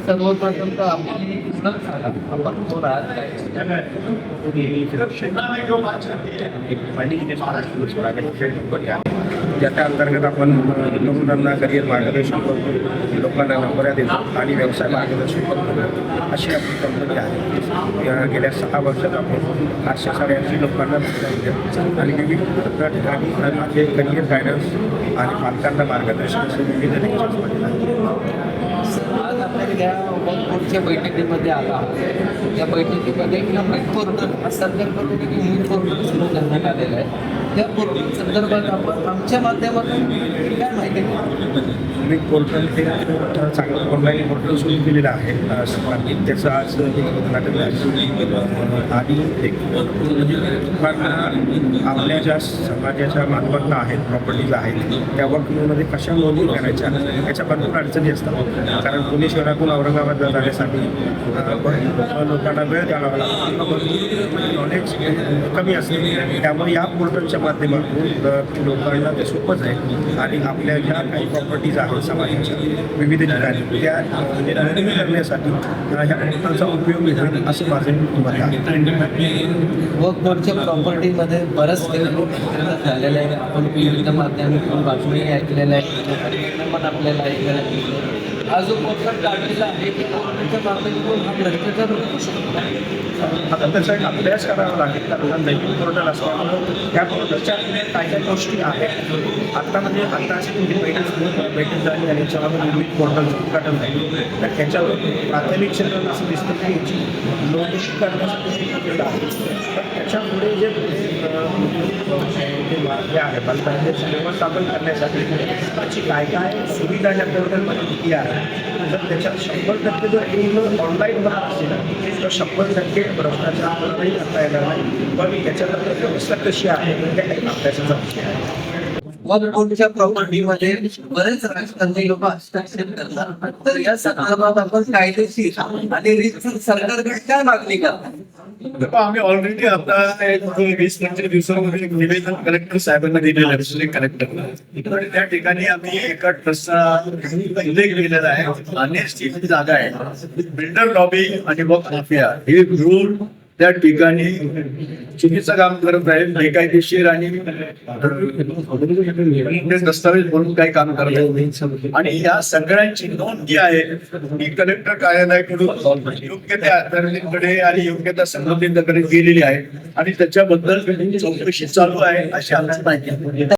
सर्वप्रथम तर आपली ओळख सांगा. आपण कोण आहात, काय? ज्याच्या अंतर्गत आपण तरुणांना करिअर मार्गदर्शन करतो, लोकांना नोकऱ्या देतो आणि व्यवसाय मार्गदर्शन करतो. अशी आपली कंपनी आहे. गेल्या 6 वर्षात आपण 883 लोकांना नोकऱ्या दिल्या आणि विविध ठिकाणी माझे करिअर गायडन्स आणि पालकांना मार्गदर्शन असे विविध आज आपण या वर्कफोर्सच्या बैठकीमध्ये आला आहोत. या बैठकीमध्ये उमेद पोर्टल संदर्भामध्ये उमेद पोर्टल सुरू करण्यात आलेलं आहे. त्या पोर्टल संदर्भात आपण आमच्या माध्यमातून काय माहिती द्या. उमेद पोर्टल हे चांगलं ऑनलाईन पोर्टल सुरू केलेलं आहे. सर्वांनी त्याचं आज उद्घाटन झालं आणि एक लोकांना आपल्या ज्या समाजाच्या मालमत्ता आहेत, प्रॉपर्टीज आहेत, त्या वक्फमध्ये कशा नोंदी करायच्या याच्या भरपूर अडचणी असतात. कारण पुणे शहरातून औरंगाबाद जाण्यासाठी लोकांना वेळ द्यावा लागतो, नॉलेज कमी असते. त्यामुळे या पोर्टलच्या माध्यमातून लोकांना ते सोपंच आहे आणि आपल्या ज्या काही प्रॉपर्टीज आहेत समाजाच्या विविध ठिकाणी त्या नोंदणी करण्यासाठी ह्या पोर्टलचा उपयोग होईल असं माझं मत आहे. वर्कफोर्सच्या प्रॉपर्टीमध्ये बरंच झालेलं आहे. आपण विविध माध्यमातून बातमी ऐकलेलं आहे, पण आपल्याला ऐकायला मिळतं. हा जो पोर्टल काढलेला आहे त्या माध्यमातून हा भ्रष्टाचार होऊ शकतो. आता त्याचा एक अभ्यास करावा लागेल. कारण नवीन पोर्टल असल्यामुळं त्या पोर्टलच्या काही काही गोष्टी आहेत. आता म्हणजे आता अशी बैठक झाली आणि याच्यामध्ये विविध पोर्टलचं उद्घाटन झालं, तर त्याच्यावर प्राथमिक क्षेत्रात असं दिसतं की याची नोंदणी करण्यासाठी केलं आहे. पण त्याच्यापुढे जे आहे बालकांचे व्यवस्थापन करण्यासाठी त्याची काय काय सुविधा या पोर्टलमध्ये किती आहे. तर त्याच्यात 100% जर पूर्ण ऑनलाईन होत असेल तर 100% भ्रष्टाचार नाही करता येणार नाही. पण त्याच्यानंतर व्यवस्था कशी आहे त्या काही अभ्यासाचा विषय आहे. वर्कफोर्सच्या प्रॉपर्टीमध्ये बरेच राजकारणी लोक हस्ताक्षर करतात. तर या संदर्भात आपण कायदेशीर आणि सरकारकडे काय मागणी करतात? आम्ही ऑलरेडी आता 20-25 दिवसामध्ये एक निवेदन कलेक्टर साहेबांना दिलेलं आहे, डिस्ट्रिक्ट कलेक्टरला. तर त्या ठिकाणी आम्ही एका ट्रस्टचा उल्लेख केलेला आहे. अनेक जागा आहे, बिल्डर लॉबी आणि वक्फ माफिया हे मिळून त्या ठिकाणी चुकीचं काम करत आहे. बेकायदेशीर आणि दस्तावेज म्हणून काही काम करत आहे आणि या सगळ्यांची नोंद जी आहे ही कलेक्टर कार्यालयाकडून योग्य त्या अथॉरिटीकडे आणि योग्य त्या संबंधितांकडे गेलेली आहे आणि त्याच्याबद्दल चौकशी चालू आहे अशी आमची माहिती आहे.